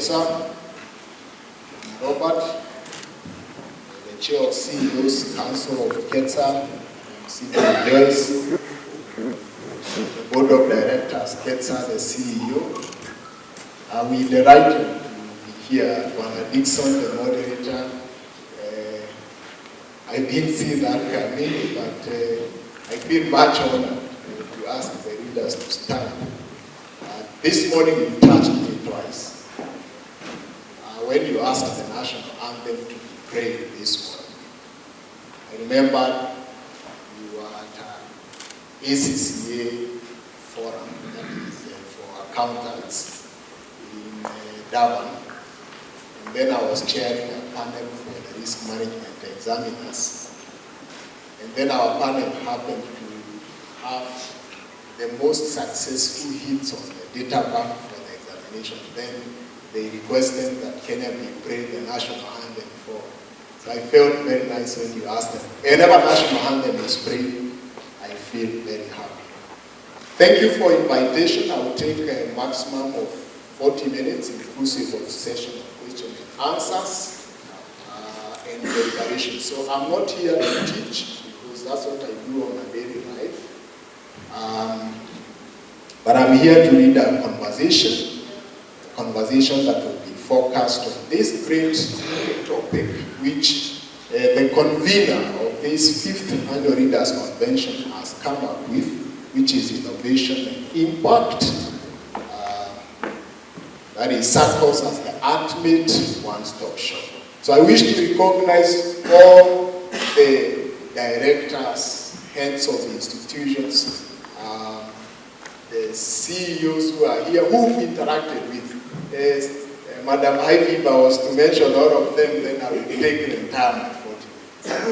KETSA, Robert, the Chair of CEOs Council of KETSA, CEO Joyce, the Board of Directors, KETSA, the CEO. We delighted to be here. Juana Dixon, the moderator. I didn't see that coming, but I feel much honored to ask the leaders to stand. This morning you touched me twice. When you asked the national anthem to be prayed this morning, I remember you were at ACCA forum, that is for accountants in Durban. And then I was chairing a panel for the risk management examiners. And then our panel happened to have the most successful hits on the data bank for the examination. Then they requested that Kenya be prayed the national anthem for. So I felt very nice when you asked them. Whenever national anthem is prayed, I feel very happy. Thank you for invitation. I will take a maximum of 40 minutes, inclusive of session of questions and answers and deliberation. So I'm not here to teach, because that's what I do on a daily life. But I'm here to lead a conversation that will be focused on this great topic, which the convener of this 5th Annual Leaders Convention has come up with, which is innovation and impact. That is SACCOs as the ultimate one-stop shop. So I wish to recognize all the directors, heads of institutions, the CEOs who are here, who we've interacted with. As Madam Haiviba was to mention all of them, then I will take the entire 40 minutes.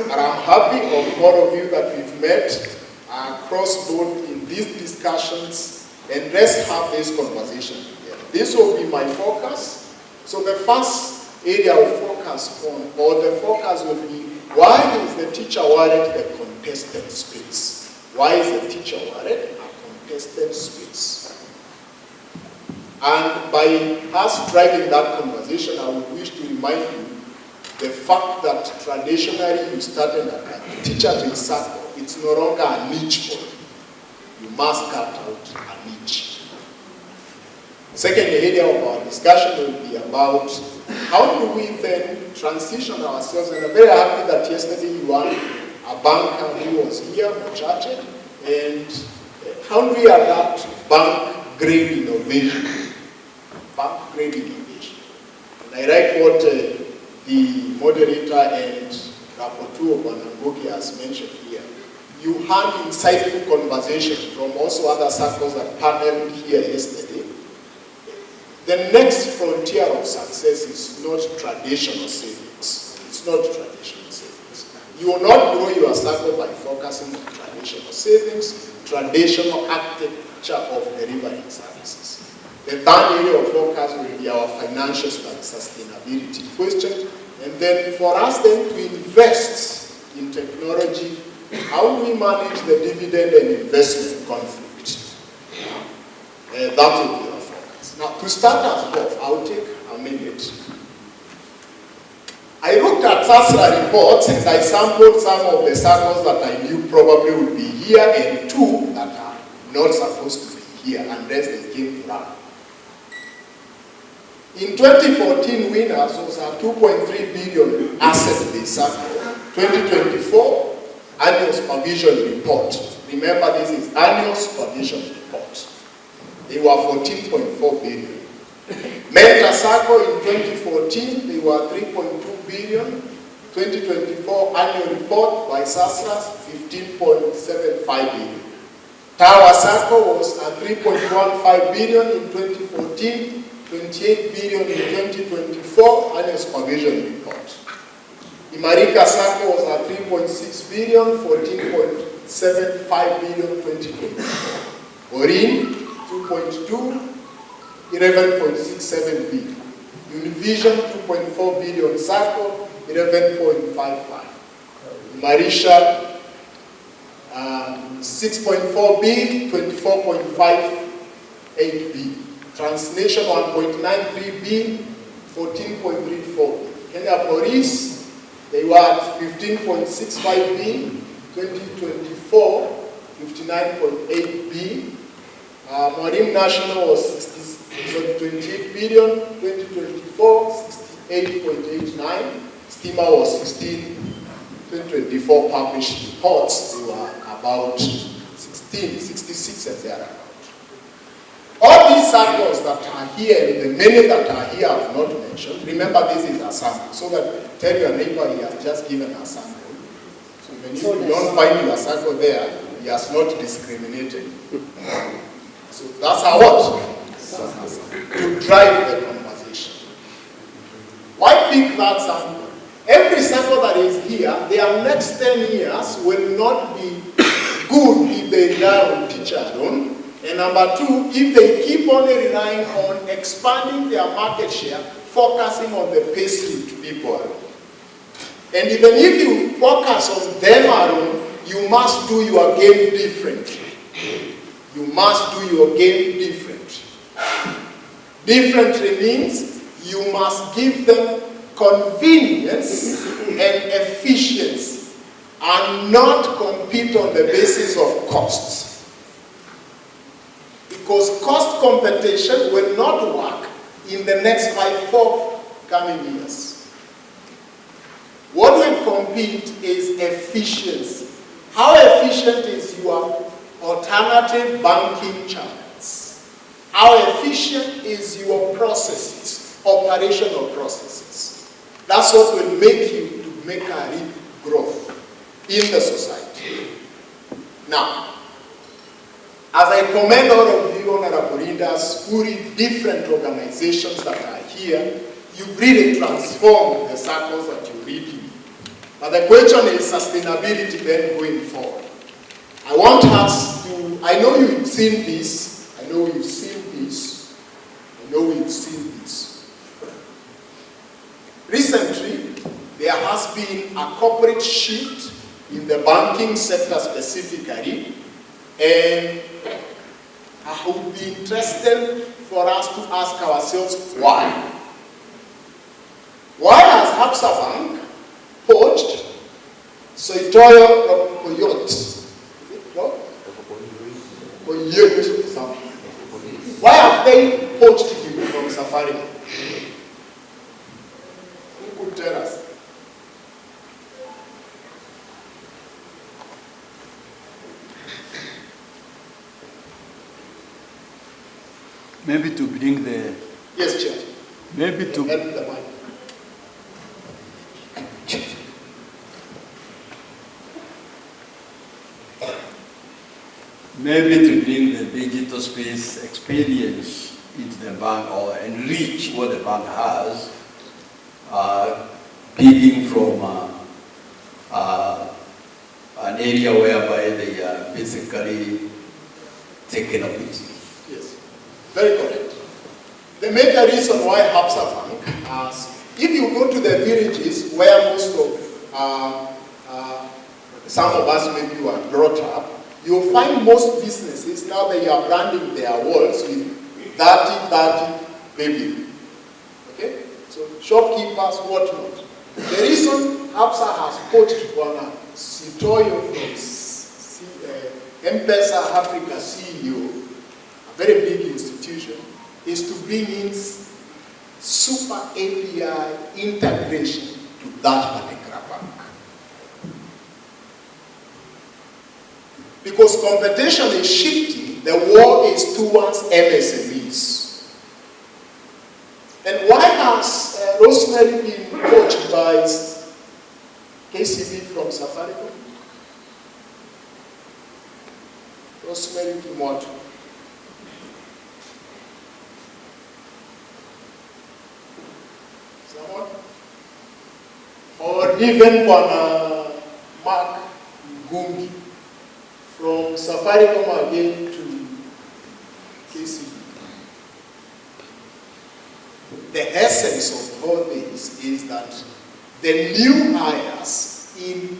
But I'm happy of all of you that we've met across board in these discussions, and let's have this conversation together. This will be my focus. So the first area of focus on, or the focus will be, why is the teacher wallet a contested space? Why is the teacher wallet a contested space? And by us driving that conversation, I would wish to remind you the fact that traditionally you started a teacher with Sacco. It's no longer a niche for you. You must cut out a niche. Second area of our discussion will be about how do we then transition ourselves. And I'm very happy that yesterday you had a banker who was here, Muchache, and how do we adapt bank-grade innovation? Bank-grade innovation. And I like what the moderator and rapporteur Banangogi has mentioned here. You had insightful conversation from also other circles that paneled here yesterday. The next frontier of success is not traditional savings. It's not traditional savings. You will not grow your circle by focusing on traditional savings, traditional architecture of delivering services. The third area of focus will be our financial sustainability question. And then for us then to invest in technology, how do we manage the dividend and investment conflict? That will be our focus. Now, to start us off, I'll take a minute. I looked at SASRA reports and I sampled some of the circles that I knew probably would be here and 2 that are not supposed to be here unless they came to run. In 2014, winners was a 2.3 billion asset-based Sacco. 2024, annual supervision report. Remember, this is annual supervision report. They were 14.4 billion. Mentor Sacco in 2014, they were 3.2 billion. 2024 annual report by SASRA, 15.75 billion. Tower Sacco was a 3.15 billion in 2014. 28 billion in 2024 annual supervision report. Imarika Sacco was at 3.6 billion, 14.75 billion 2024. Orin, 2.2, 11.67 billion. Univision, 2.4 billion Sacco, 11.55. Marisha, 6.4 billion, 24.58 billion. Transnation 1.93 billion, 14.34. Kenya Police, they were at 15.65 B. 2024, 59.8 B. Marine National was 28 billion. 2024, 68.89. Stima was 16. 2024 published reports, they were about 16, 66 and thereabout. All these SACCOs that are here, and the many that are here I have not mentioned, remember this is a sample, so that tell your neighbor he has just given a sample. So when you don't find your SACCO there, he has not discriminated. So that's our what? To drive the conversation. Why pick that sample? Every SACCO that is here, their next 10 years will not be good if they rely on teacher alone. And number two, if they keep only relying on expanding their market share, focusing on the payslip people alone. And even if you focus on them alone, you must do your game differently. You must do your game differently. Differently means you must give them convenience and efficiency and not compete on the basis of costs. Because cost competition will not work in the next 4 coming years. What will compete is efficiency. How efficient is your alternative banking channels? How efficient is your processes, operational processes? That's what will make you to make a real growth in the society. Now, as I commend all of you honorable readers who read different organizations that are here, you've really transformed the SACCOs that you read in. But the question is sustainability then going forward. I want us to, I know you've seen this, I know you've seen this, I know we've seen this. Recently, there has been a corporate shift in the banking sector specifically, and I would be interested for us to ask ourselves why. Why has Absa Bank poached Soitoyo Coyote? Why have they poached him from Safari? Who could tell us? Maybe to bring the... Yes, Chair. Maybe to... Maybe to bring the digital space experience into the bank or enrich what the bank has, picking from an area whereby they are basically taken up with. Yes, very correct. The major reason why Absa Bank has, if you go to the villages where most of, some of us maybe were brought up, you'll find most businesses, now they are branding their walls with 30 baby. Okay? So shopkeepers, whatnot. The reason Absa has poached Bwana Sitoyo from M-Pesa Africa CEO, a very big institution, is to bring in super API integration to that particular bank. Because competition is shifting, the war is towards MSMEs. And why has Rosemary been poached by KCB from Safaricom? Rosemary Kimoto. Someone? Or even Mark Gungi from Safaricom again to KCB. The essence of all this is that the new hires in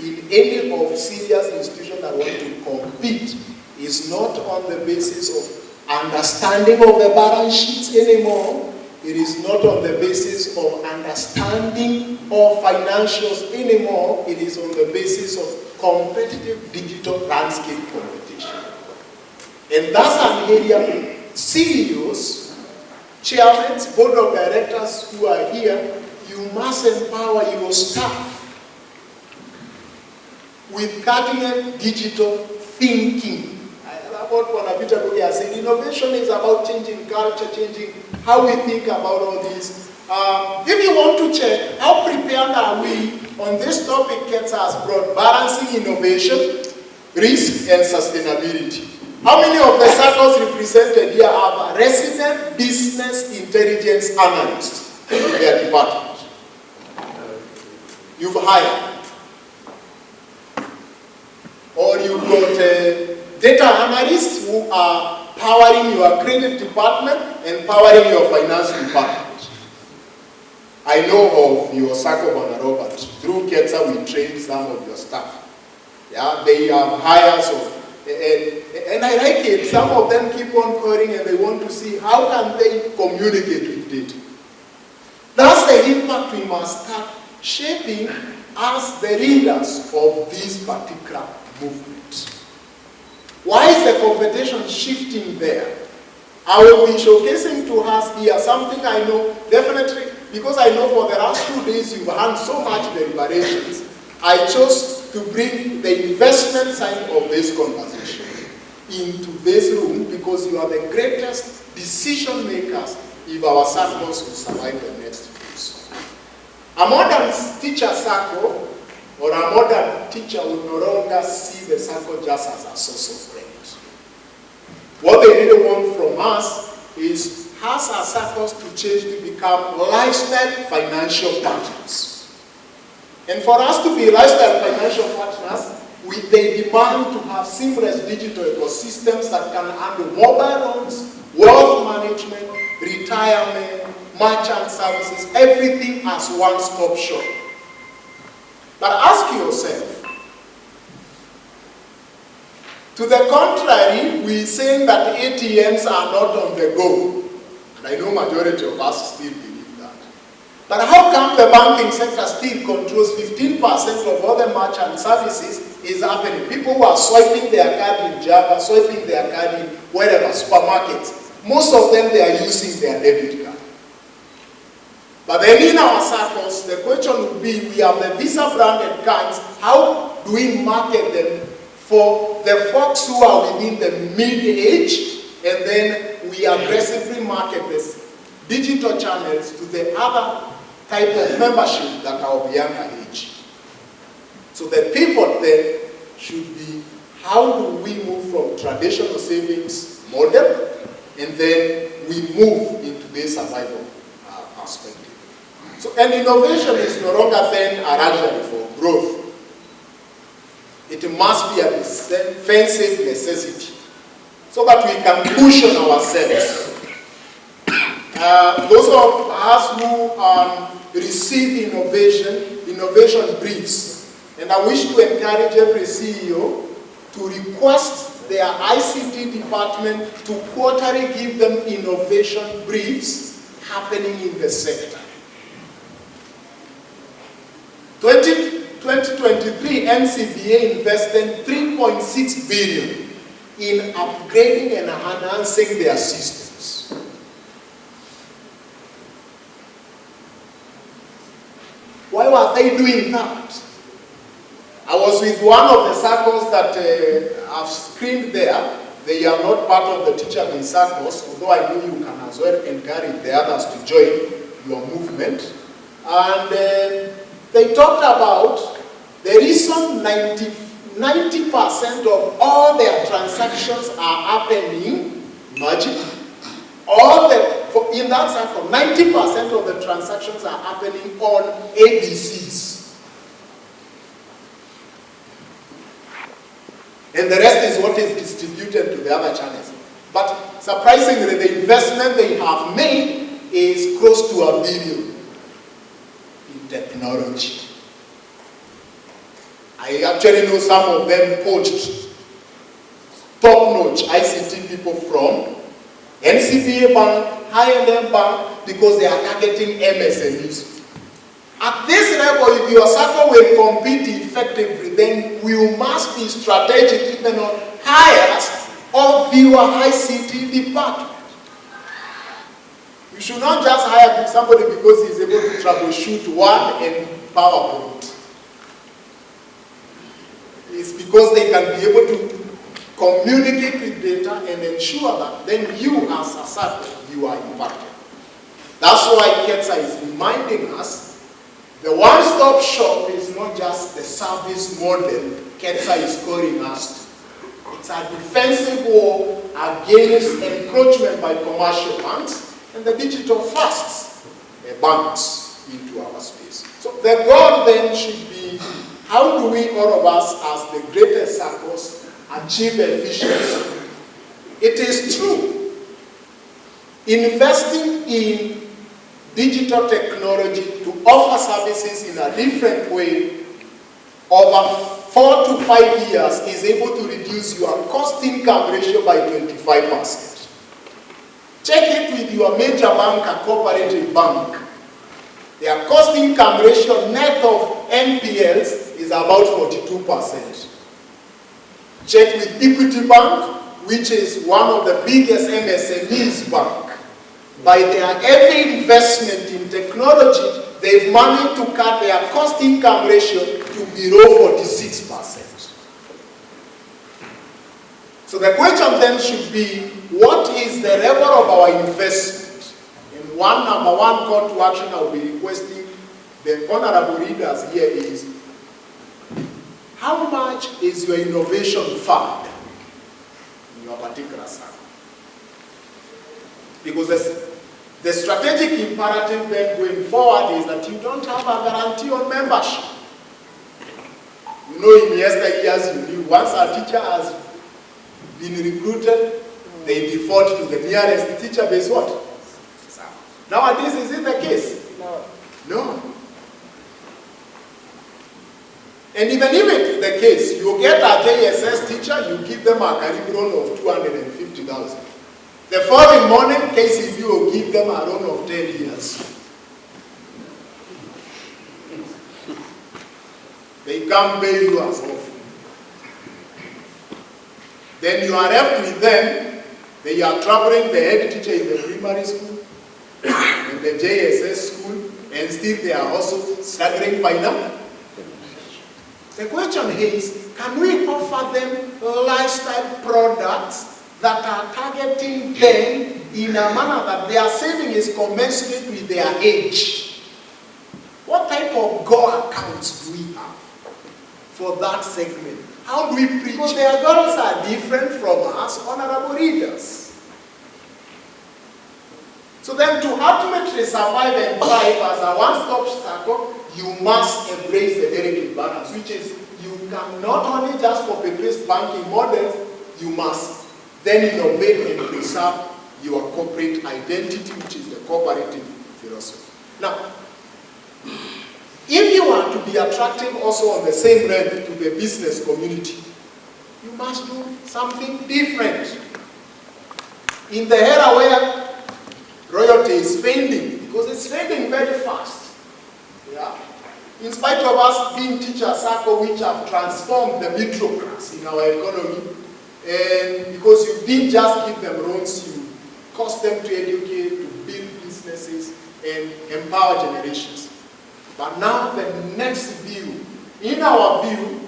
in any of serious institutions that want to compete is not on the basis of understanding of the balance sheets anymore, It is not on the basis of understanding of financials anymore. It is on the basis of competitive digital landscape competition. And that's an area CEOs, chairmen, board of directors who are here, you must empower your staff with cutting-edge digital thinking. About what Peter Bugia said, innovation is about changing culture, changing how we think about all this. If you want to check, how prepared are we on this topic KETSA has brought, balancing innovation, risk, and sustainability. How many of the SACCOs represented here are resident business intelligence analysts in their department? You've hired. Or you've got data analysts who are powering your credit department and powering your finance department. I know of your Sacco Robert. Through KETSA, we trained some of your staff. Yeah, they have hires of, and I like it. Some of them keep on calling and they want to see how can they communicate with data. That's the impact we must start shaping as the leaders of this particular movement. Why is the competition shifting there? I will be showcasing to us here something I know definitely, because I know for the last 2 days you've had so much deliberations. I chose to bring the investment side of this conversation into this room because you are the greatest decision makers if our SACCOs will survive the next phase. A modern teacher SACCO or a modern teacher will no longer see the SACCO just as a source of rent. What they really want from us is us as SACCOs to change to become lifestyle financial partners. And for us to be lifestyle financial partners, they demand to have seamless digital ecosystems that can handle mobile loans, wealth management, retirement, merchant services, everything as one-stop shop. But ask yourself, to the contrary, we're saying that ATMs are not on the go. And I know majority of us still believe that. But how come the banking sector still controls 15% of all the merchant services is happening? People who are swiping their card in Java, swiping their card in wherever, supermarkets. Most of them, they are using their debit card. But then in our SACCOs, the question would be, we have the Visa branded cards, how do we market them for the folks who are within the mid-age, and then we aggressively market this digital channels to the other type of membership that are of younger age. So the pivot then should be, how do we move from traditional savings model, and then we move into this survival perspective. So, and innovation is no longer then a luxury for growth. It must be a defensive necessity so that we can cushion ourselves. Those of us who receive innovation briefs, and I wish to encourage every CEO to request their ICT department to quarterly give them innovation briefs happening in the sector. 2023 NCBA invested $3.6 billion in upgrading and enhancing their systems. Why were they doing that? I was with one of the SACCOs that I've screened there. They are not part of the teacher in SACCOs, although I know you can as well encourage the others to join your movement. And they talked about the reason 90% of all their transactions are happening, imagine, in that cycle, 90% of the transactions are happening on ABCs. And the rest is what is distributed to the other channels. But surprisingly, the investment they have made is close to $1 billion in technology. I actually know some of them coached top-notch ICT people from NCBA Bank, High-End Bank, because they are targeting MSMEs. At this level, if your SACCO will compete effectively, then we must be strategic even on hires of your ICT department. You should not just hire somebody because he's able to troubleshoot Word and PowerPoint. It's because they can be able to communicate with data and ensure that then you as a SACCO, you are impacted. That's why KETSA is reminding us the one-stop shop is not just the service model KETSA is calling us to. It's a defensive war against encroachment by commercial banks and the digital first banks into our space. So the goal then should be, how do we, all of us as the greatest SACCOs, achieve efficiency? It is true. Investing in digital technology to offer services in a different way over 4 to 5 years is able to reduce your cost-income ratio by 25%. Check it with your major bank, a cooperative bank. Their cost-income ratio net of NPLs is about 42%. Check with Equity Bank, which is one of the biggest MSMEs bank. By their heavy investment in technology, they've managed to cut their cost-income ratio to below 46%. So the question then should be, what is the level of our investment? And number one call to action I will be requesting the honorable leaders here is, how much is your innovation fund in your particular SACCO? Because the strategic imperative then going forward is that you don't have a guarantee on membership. You know, in yesteryears, you knew once a teacher has been recruited, they default to the nearest teacher based what? Nowadays, is it the case? No. And even if it's the case, you get a JSS teacher, you give them a curriculum of 250,000. The following morning, KCB will give them a loan of 10 years. They can't pay you as often. Then you are left with them. They are troubling the head teacher in the primary school and the JSS school, and still they are also struggling financially. The question is, can we offer them lifestyle products that are targeting them in a manner that their saving is commensurate with their age? What type of Go accounts do we have for that segment? How do we preach? Because their goals are different from us, honorable readers. So then to ultimately survive and thrive as a one-stop SACCO, you must embrace the delicate balance, which is you can not only just copy-paste banking models, you must then innovate and preserve your corporate identity, which is the cooperative philosophy. Now, if you want to be attractive also on the same level to the business community, you must do something different. In the era where royalty is fading, because it's fading very fast. Yeah? In spite of us being teacher SACCO, which have transformed the middle class in our economy, and because you didn't just give them loans, you cost them to educate, to build businesses, and empower generations. But now the next view, in our view,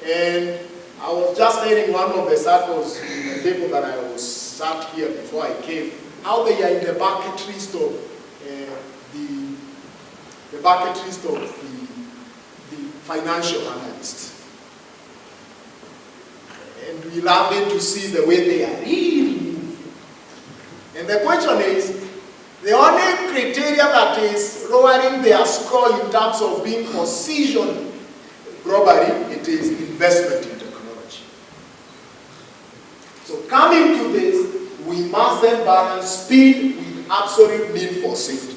and I was just telling one of the SACCOs in the table that I was sat here before I came, how they are in the bucket list of the financial analysts. And we love it to see the way they are really moving. And the question is, the only criteria that is lowering their score in terms of being positioned globally, it is investment in technology. So coming to this, we must then balance speed with absolute need for safety.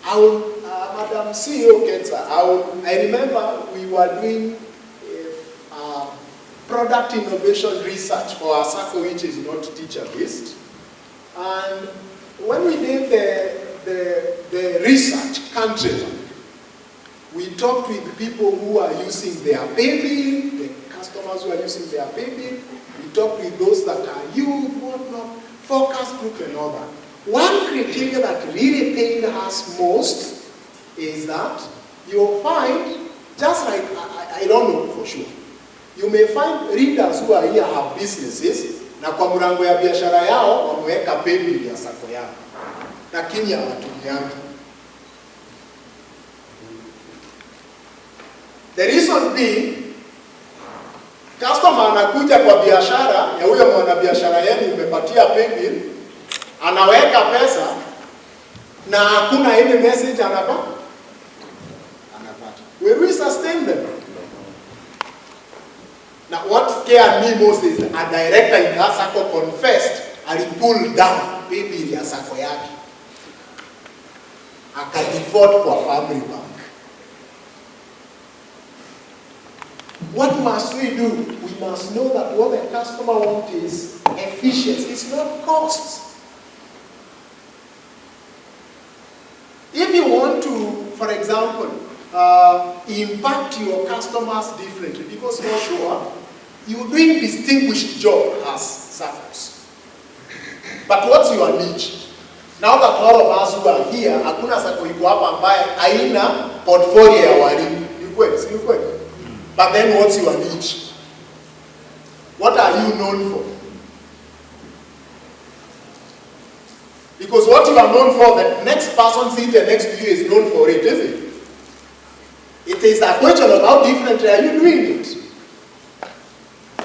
Madam CEO KETSA, I remember we were doing product innovation research for our SACCO, which is not teacher-based. And when we did the research country, we talked with people who are using their pay bill, the customers who are using their pay bill. We talked with those that are youth, whatnot, focus group and all that. One criteria that really pained us most is that you'll find, just like, I don't know for sure, you may find readers who are here have businesses, na kwa mlango ya biashara yao wameweka pay bill ya Sacco yao, lakini hawatumiangi. The reason being, customer anakuja kwa biashara ya huyo mwanabiashara yenu umepatia pay bill, anaweka pesa na hakuna any message anapata. Will we sustain them? Now what scared me most is a director in that Sacco confessed and he pulled down pay bill ya Sacco yake. Akadefault kwa family bank. What must we do? We must know that what the customer wants is efficiency. It's not cost. If you want to, for example, impact your customers differently, because for sure, you're doing distinguished job as SACCOs. But what's your niche? Now that all of us who are here, hakuna Sacco iko hapa ambaye haina portfolio ya walimu. You kweli? But then what's your niche? What are you known for? Because what you are known for, the next person sitting next to you is known for it, isn't it? It is a question of how differently are you doing it.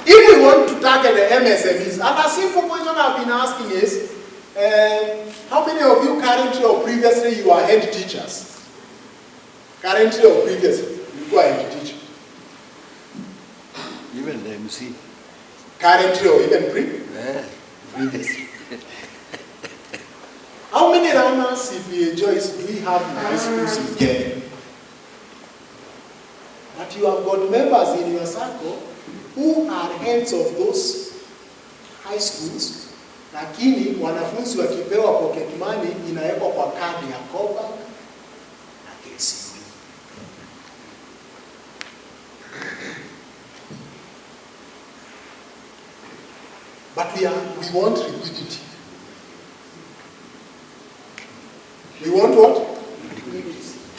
If we want to target the MSMEs, and a simple question I've been asking is, how many of you currently or previously you are head teachers? Currently or previously, you are head teacher. Even the MC. Currently or even previously. How many runners CPA Joyce do we have in high schools in Kenya? But you have got members in your Sacco who are heads of those high schools, lakini wanafunzi wakipewa pocket money inawekwa kwa kadi ya Kopa na KETSA. But we want liquidity. We want what?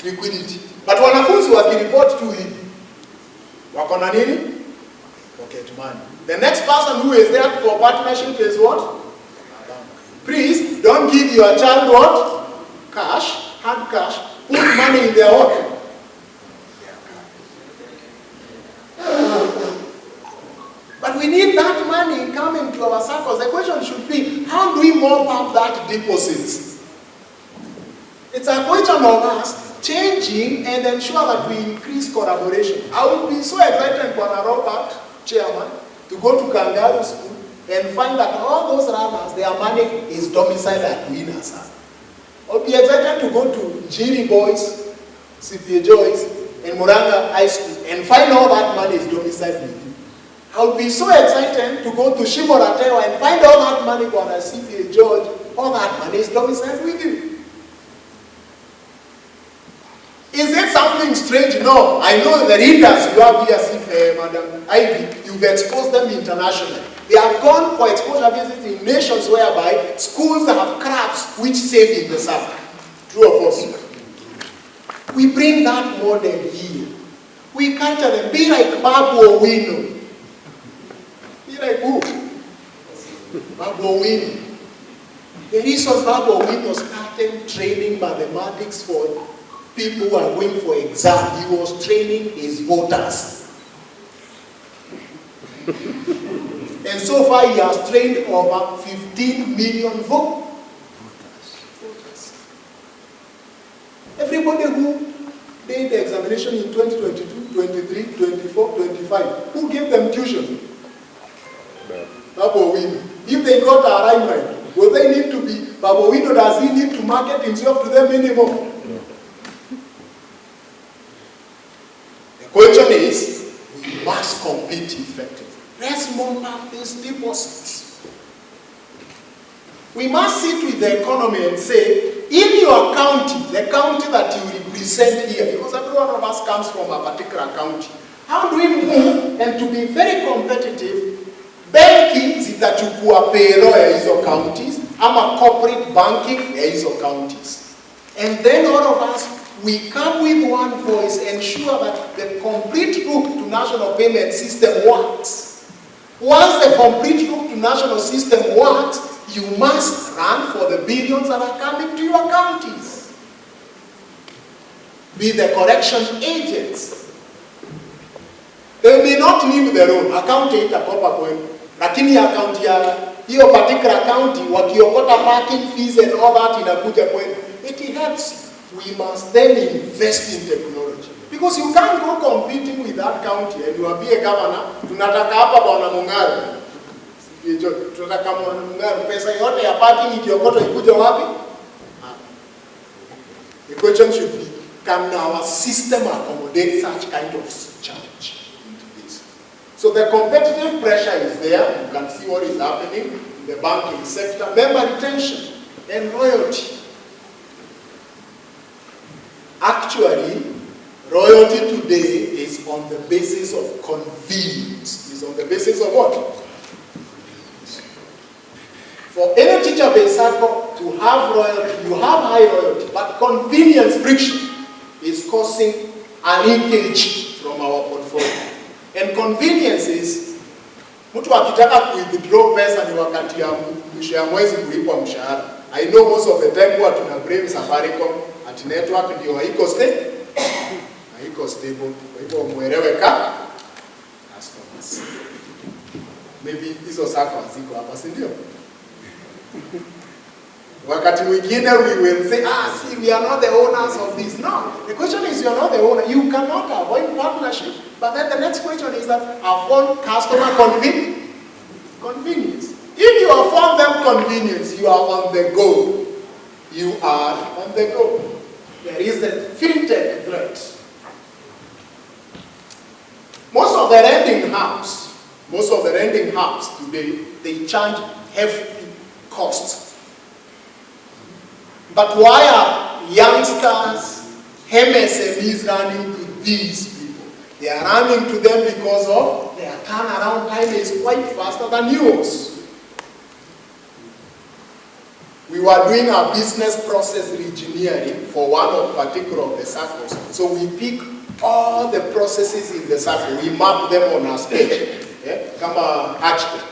Liquidity. But wanafunzi wakireport tu hivi, wako na nini? Pocket money. The next person who is there for partnership is what? Please, don't give your child what? Cash, hard cash. Put money in their what? But we need that money coming to our SACCOs. The question should be, how do we mop up that deposits? It's a question of us changing and ensure that we increase collaboration. I would be so excited for Robert, chairman, to go to Kangaroo School and find that all those runners, their money is domiciled at Winners. I would be excited to go to Njiri Boys, CPA Joyce, and Muranga High School and find all that money is domiciled with you. I would be so excited to go to Shimoratewa and find all that money for the CPA George, all that money is domiciled with you. Is it something strange? No. I know the readers you have here, Madam Ivy, you've exposed them internationally. They have gone for exposure visits in nations whereby schools have crabs which save in the summer. True or false? We bring that model here. We culture them. Be like Babu Owino. Be like who? Babu Owino. The reason Babu Owino started training mathematics for people who are going for exam, he was training his voters. And so far he has trained over 15 million voters. Everybody who did the examination in 2022, 23, 24, 25, who gave them tuition? Babu Owino. If they got a alignment, will they need to be, Babu Owino, does he need to market himself to them anymore? Question is, we must compete effectively. Let's mop up these deposits. We must sit with the economy and say, if your county, the county that you represent here, because every one of us comes from a particular county, how do we move and to be very competitive? Benki zitachukua payroll ya hizo counties, ama corporate banking ya hizo counties. And then all of us, we come with one voice, ensure that the complete route to national payment system works. Once the complete route to national system works, you must run for the billions that are coming to your counties. Be the collection agents. They may not need the loan. Account itakopa kwenu. Lakini account ya hiyo particular county, wakiokota parking fees and all that inakuja kwenu. It helps. We must then invest in technology. Because you can't go competing with that county and you are be a governor, tunataka hapa bwana Mung'aro. Tunataka bwana Mung'aro, pesa yote ya parking ikiokota ikuja wapi? The question should be, can our system accommodate such kind of challenge into this? So the competitive pressure is there. You can see what is happening in the banking sector. Member retention and loyalty. Actually, royalty today is on the basis of convenience. Is on the basis of what? For any teacher-based Sacco to have royalty, you have high royalty, but convenience friction is causing a leakage from our portfolio. And convenience is, mtu akitaka withdraw pesa ni wakati ya mwisho ya mwezi kulipwa mshahara. I know most of the time huwa tuna blame Safaricom at network ndio haiko stable. Haiko stable. Kwa hivyo muelewe ka customers. Maybe hizo Sacco haziko hapa, si ndio? Wakati mwingine we will say, see, we are not the owners of this. No, the question is you are not the owner. You cannot avoid partnership. But then the next question is that avoid customer convenience. If you afford them convenience, you are on the go. You are on the go. There is the fintech threat. Most of the lending hubs today, they charge hefty costs. But why are youngsters, MSMEs running to these people? They are running to them because of their turnaround time is quite faster than yours. We were doing our business process engineering for one of particular of the Saccos. So we pick all the processes in the Sacco. We map them on our stage. Kama hashtag.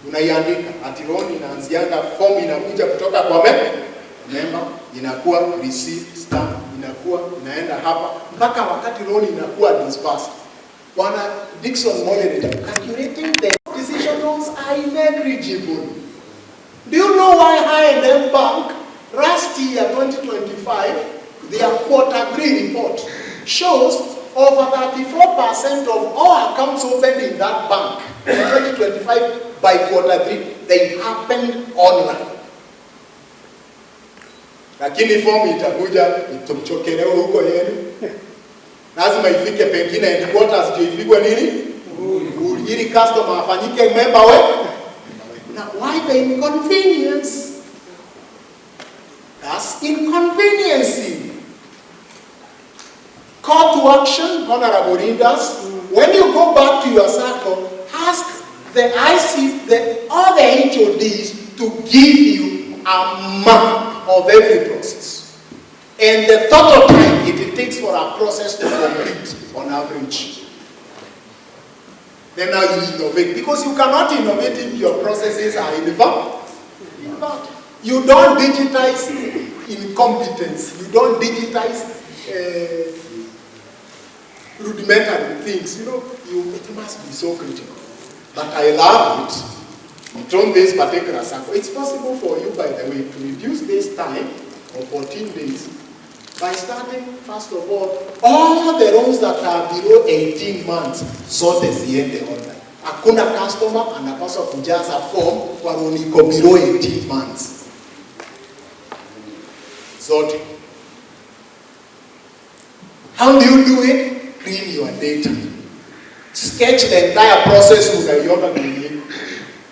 Unaiandika. Ati loan inaanzianga form inakuja kutoka kwa member, inakuwa receipt, stamp, inakuwa inaenda hapa. Mpaka wakati loan inakuwa disbursed. Bwana Dixon Moyen, calculating the decision loans are negligible. Do you know why High-End Bank, last year, 2025, their Q3 report shows over 34% of all accounts opened in that bank in 2025 by Q3, they happened online. Lakini form itakuja, itumchokelewa huko yenu. Lazima ifike pengine headquarters ndio ifigwe nini? Ili customer afanyike member wetu. Now, why the inconvenience? That's inconveniencing. Call to action, honorable readers. When you go back to your Sacco, ask all the HODs to give you a map of every process. And the total time it takes for a process to complete on average. Then now you innovate. Because you cannot innovate if your processes are invalid. You don't digitize incompetence. You don't digitize rudimentary things. You know, it must be so critical. But I love it. From this particular Sacco, it's possible for you, by the way, to reduce this time of 14 days by starting, first of all the loans that are below 18 months, zote ziende online. Hakuna customer anapaswa kujaza form kwa loan iko below 18 months. Zote. How do you do it? Clean your data. Sketch the entire process unaiona mwenyewe.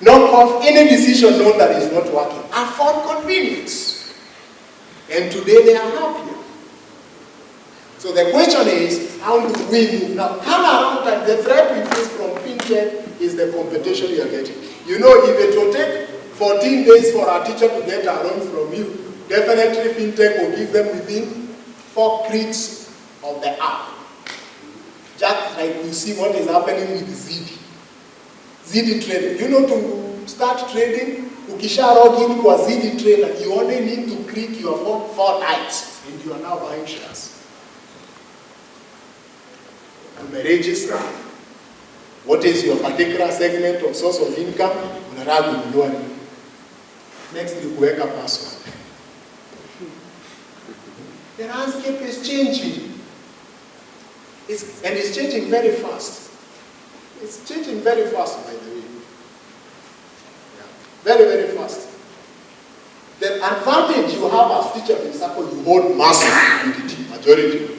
Knock off any decision loan that is not working. Afford convenience. And today they are happier. So the question is, how do we move? Now, come around and the threat we face from fintech is the competition you are getting. You know, if it will take 14 days for a teacher to get a loan from you, definitely fintech will give them within 4 clicks of the app. Just like you see what is happening with ZD. ZD trading. You know, to start trading, ukisha log in kwa ZD trader, you only need to click your phone 4 times and you are now buying shares. Umeregister. What is your particular segment or source of income? Unataka kununua nini? Next ni kuweka password. The landscape is changing. And it's changing very fast. It's changing very fast, by the way. Yeah. Very, very fast. The advantage you have as teacher in Sacco, you hold massive liquidity, majority.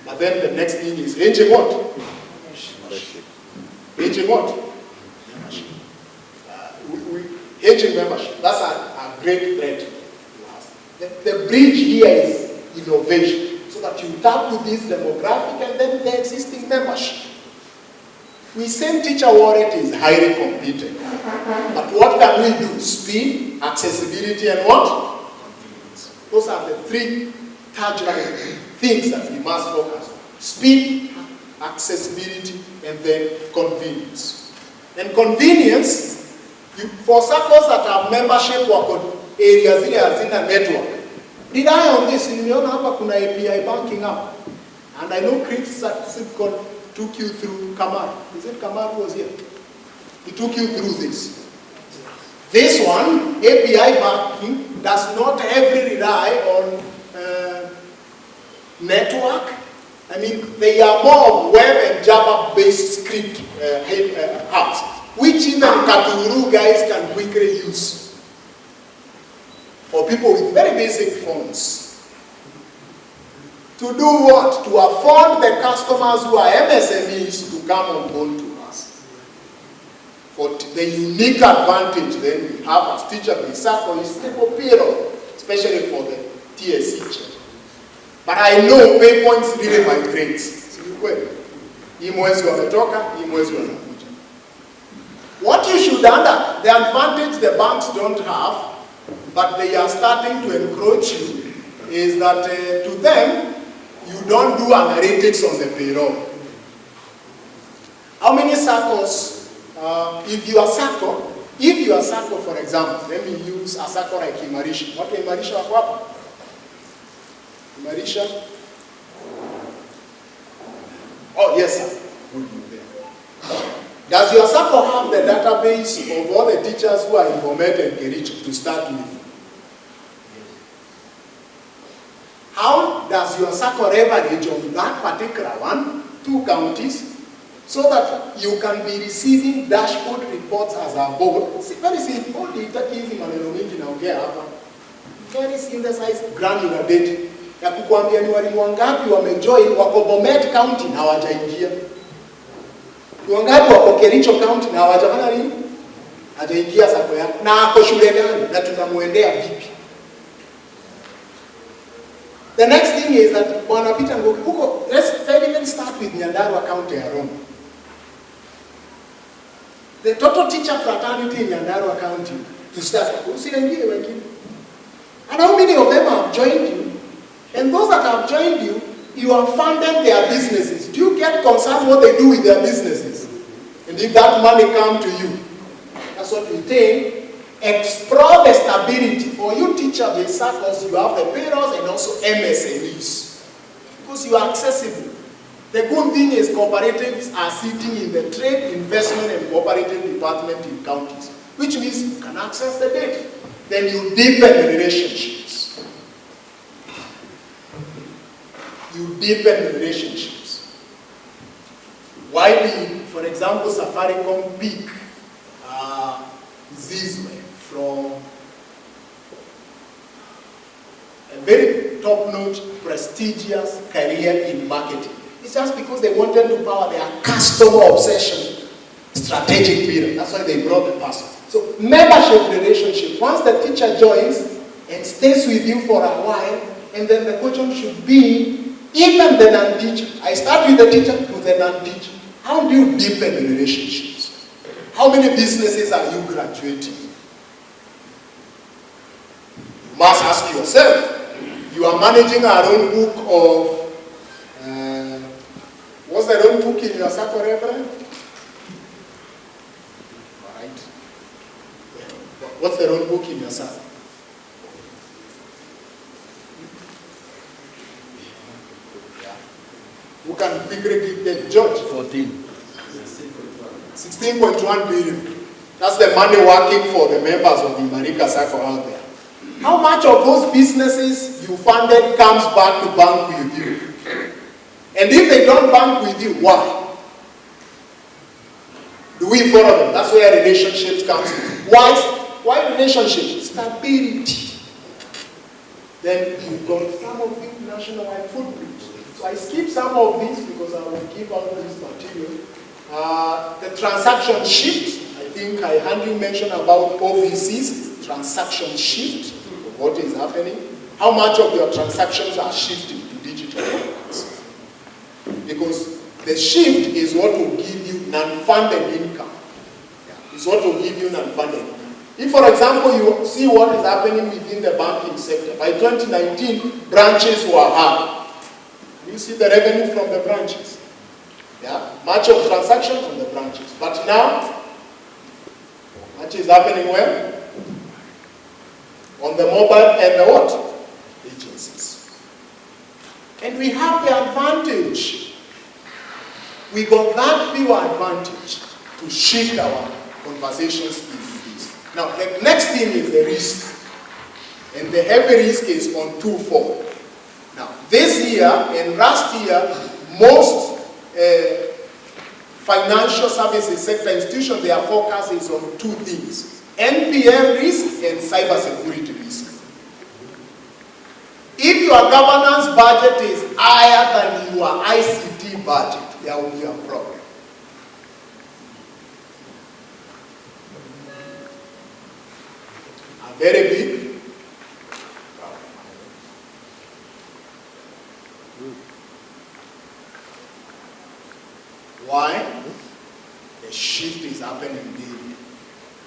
But then the next thing is hedging what? Hedging what? Membership. Hedging membership. That's a great threat to us. The bridge here is innovation, so that you tap with this demographic and then the existing membership. We say teacher wallet is highly competent. But what can we do? Speed, accessibility, and what? Convenience. Those are the 3 tangible things that we must focus on. Speed, accessibility, and then convenience. And convenience, for SACCOs that have membership work areas in a network, rely on this. Nimeona hapa kuna API banking up. And I know Chris SACCO took you through Kamar. Is it Kamar who was here? He took you through this. This one, API banking, does not heavily rely on network. I mean, they are more web and Java-based script apps, which even Katunguru guys can quickly use. For people with very basic phones. To do what? To afford the customers who are MSMEs to come on board to us. For the unique advantage then we have as teacher in Sacco is stable payroll, especially for the TSC check. But I know pay points really migrate. Hii mwezi wametoka, hii mwezi wanakuja. What you should understand, the advantage the banks don't have, but they are starting to encroach you, is that to them, you don't do analytics on the payroll. How many SACCOs, if you are SACCO, for example, let me use a SACCO like Imarisha. What is Imarisha wako hapa? Imarisha? Oh, yes, sir. Does your SACCO have the database of all the teachers who are in Bomet and Kericho to start with? How does your SACCO leverage on that particular one, 2 counties, so that you can be receiving dashboard reports as a board? It's very simple. Very synthesized granular data. Ya kukuambia ni walimu wangapi wamejoin wako Bomet County na hawajaingia. Ni wangapi wako Kericho County na hawajafanya nini? Hajaingia SACCO yako. Na ako shule gani na tunamuendea vipi? The next thing is that wanapita huko, let's even start with Nyandarua County alone. The total teacher fraternity in Nyandarua County to start. Usiingie wengine. And how many of them have joined you? And those that have joined you, you have funded their businesses. Do you get concerned what they do with their businesses? And if that money comes to you, that's what we think. Explore the stability. For you teachers in SACCOs, you have the payrolls and also MSMEs. Because you are accessible. The good thing is cooperatives are sitting in the trade, investment and cooperative department in counties. Which means you can access the data. Then you deepen the relationships. You deepen the relationships. Why did, for example, Safaricom pick Zizwe from a very top-notch, prestigious career in marketing? It's just because they wanted to power their customer obsession strategic period. That's why they brought the person. So membership relationship, once the teacher joins, and stays with you for a while, and then the question should be, even the non-teacher, I start with the teacher to the non-teacher. How do you deepen the relationships? How many businesses are you graduating? You must ask yourself. You are managing our own book of, what's the own book in your Sacco, Reverend? All right. What's the own book in your Sacco? Who can quickly give the judge? 14. 16.1 billion. That's the money working for the members of the Marika Sacco out there. How much of those businesses you funded comes back to bank with you? And if they don't bank with you, why? Do we follow them? That's where relationships comes in. Why relationship? Stability. Then you've got some of the nationwide footprint. So I skip some of these because I will give out this material. The transaction shift. I think I heard you mention about OVCs, transaction shift. What is happening? How much of your transactions are shifting to digital formats? Because the shift is what will give you non-funded income. Yeah. It's what will give you non-funded income. If, for example, you see what is happening within the banking sector, by 2019, branches were high. You see the revenue from the branches. Yeah? Much of transaction from the branches. But now, much is happening where? On the mobile and the what? Agencies. And we have the advantage. We got that pure advantage to shift our conversations into this. Now, the next thing is the risk. And the heavy risk is on twofold. Now, this year and last year, most financial services sector institutions, their focus is on two things. NPL risk and cybersecurity risk. If your governance budget is higher than your ICT budget, there will be a problem. A very big problem. Why? The shift is happening daily.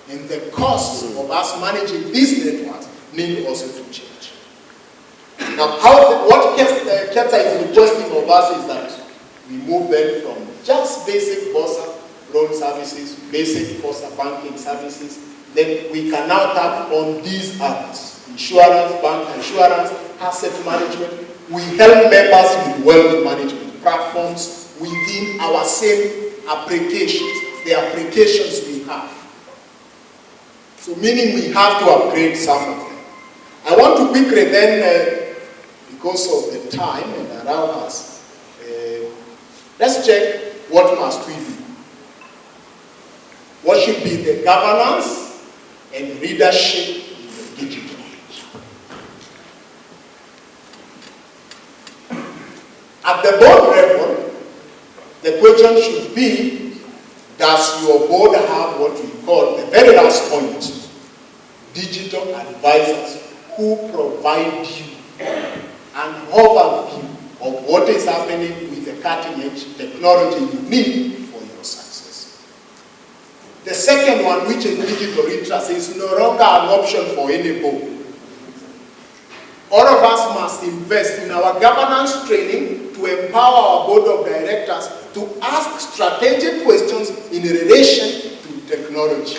And the costs of us managing these networks need also to change. Now, what KETSA is requesting of us is that we move them from just basic BOSA loan services, basic BOSA banking services, then we can now tap on these others. Insurance, bank insurance, asset management. We help members with wealth management platforms within our same applications, the applications we have. So meaning we have to upgrade some of them. I want to quickly then, because of the time and around us, let's check what must we do. What should be the governance and leadership in the digital age? At the board level, the question should be, does your board have what we call the very last point, digital advisors who provide you an overview of what is happening with the cutting-edge technology you need for your success? The second one, which is digital literacy, is no longer an option for any board. All of us must invest in our governance training to empower our board of directors to ask strategic questions in relation to technology.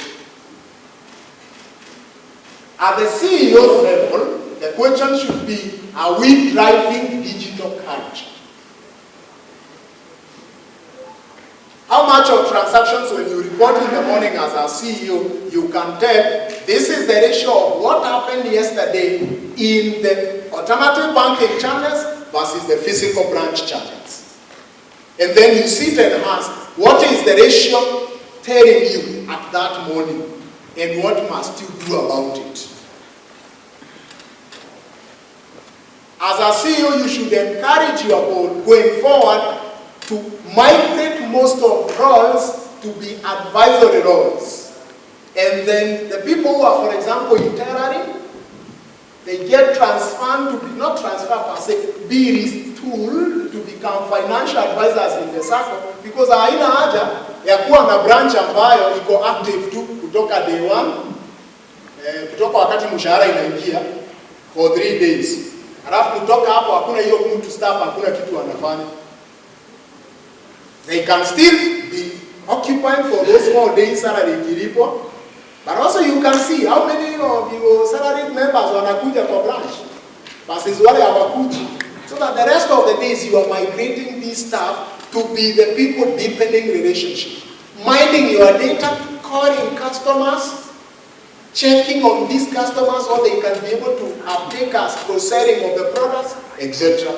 At the CEO level, the question should be, are we driving digital culture? How much of transactions when you report in the morning as our CEO, you can tell this is the ratio of what happened yesterday in the alternative banking channels versus the physical branch channels. And then you sit and ask, what is the ratio telling you at that morning and what must you do about it? As a CEO, you should encourage your board going forward to migrate most of roles to be advisory roles. And then the people who are, for example, in tailoring, They get transferred to be, not transferred per se, be retooled to become financial advisors in the Sacco, because haina haja ya kuwa na branch ambayo iko active tu kutoka day one, kutoka wakati mshahara inaingia for 3 days. Alafu kutoka hapo hakuna hiyo mtu staff, hakuna kitu wanafanya. They can still be occupied for those 4 days salary kilipo. But also you can see how many of your salaried members wanakuja kwa branch versus wale hawakuji. So that the rest of the days you are migrating these staff to be the people deepening relationship. Minding your data, calling customers, checking on these customers so they can be able to uptake us, cross-selling of the products, etc.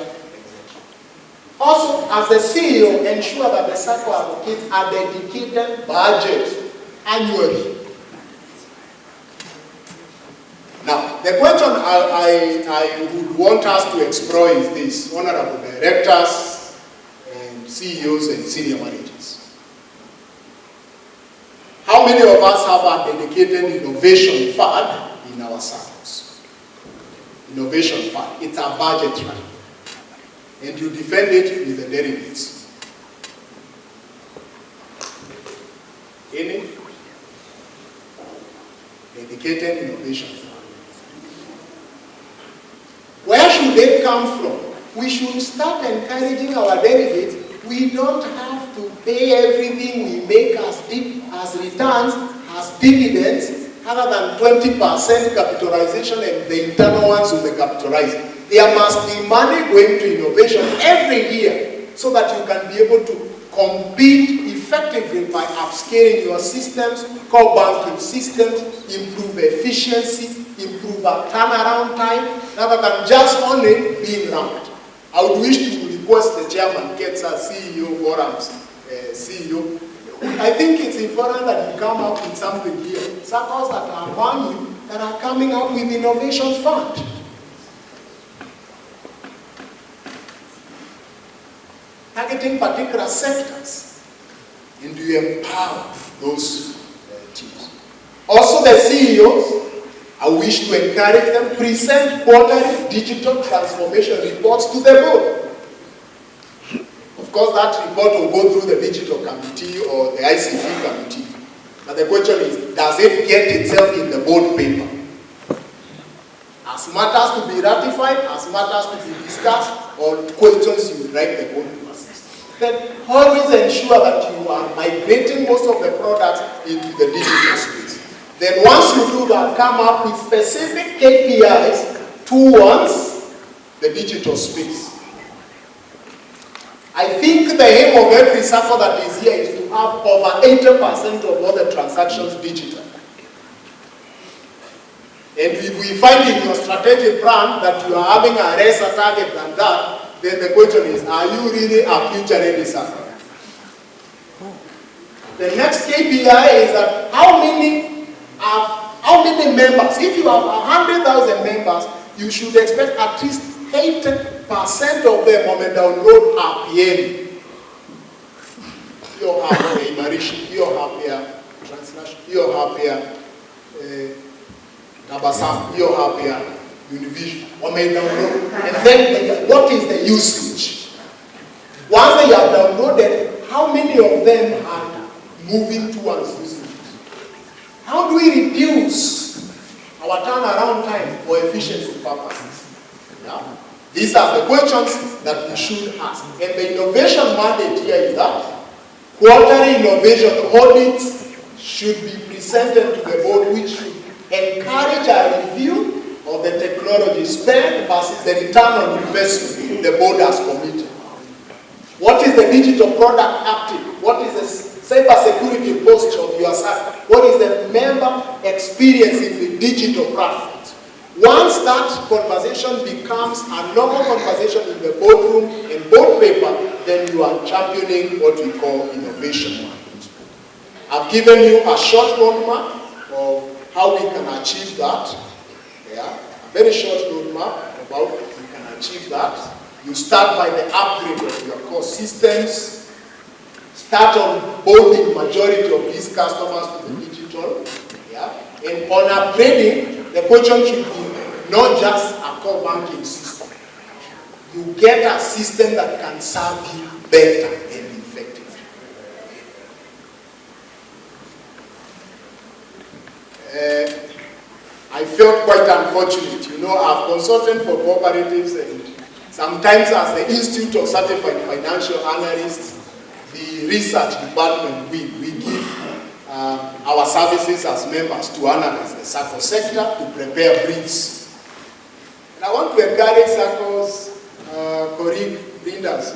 Also, as the CEO, ensure that the Sacco advocates a dedicated budget annually. Now, the question I would want us to explore is this, honorable directors and CEOs and senior managers. How many of us have a dedicated innovation fund in our SACCOs? Innovation fund, it's a budget line. And you defend it with the delegates. Any? Dedicated innovation fund. Where should they come from? We should start encouraging our delegates. We don't have to pay everything we make as returns, as dividends, other than 20% capitalization, and the internal ones will be capitalized. There must be money going to innovation every year so that you can be able to compete effectively by upscaling your systems, core banking systems, improve efficiency, improve our turnaround time, rather than just only being ranked. I would wish to request the chairman, KETSA, CEO forums, CEO. I think it's important that you come up with something here. SACCOs that are among you that are coming up with innovation fund. Targeting particular sectors, and you empower those teams. Also the CEOs, I wish to encourage them, present quarterly digital transformation reports to the board. Of course, that report will go through the digital committee or the ICT committee. But the question is, does it get itself in the board paper? As matters to be ratified, as matters to be discussed, or questions you write the board paper. Then always ensure that you are migrating most of the products into the digital space. Then once you do that, come up with specific KPIs towards the digital space. I think the aim of every Sacco that is here is to have over 80% of all the transactions digital. And if we find in your strategic plan that you are having a lesser target than that, then the question is, are you really a future-ready Sacco? The next KPI is that how many members, if you have 100,000 members, you should expect at least 80% of them on the download are PN. You have a Marishi, you have a translation, you have a Tabasam, you have a Univision, or may download. And then what is the usage? Once they are downloaded, how many of them are moving towards using it? How do we reduce our turnaround time for efficiency purposes? Yeah. These are the questions that we should ask. And the innovation mandate here is that quarterly innovation audits should be presented to the board, which should encourage a review of the technology spent versus the return on investment the board has committed. What is the digital product active? What is the cyber security posture of your Sacco? What is the member experience in the digital platforms? Once that conversation becomes a normal conversation in the boardroom and board paper, then you are championing what we call innovation management. I've given you a short roadmap of how we can achieve that. Yeah, a very short roadmap about how we can achieve that. You start by the upgrade of your core systems. Start on boarding majority of these customers to the digital. Yeah, and on upgrading, the question should be not just a core banking system. You get a system that can serve you better and effectively. I felt quite unfortunate. You know, I've consulted for cooperatives, and sometimes as the Institute of Certified Financial Analysts, the research department, we give our services as members to analyze the Sacco sector, to prepare briefs. And I want to encourage Saccos, colleague leaders,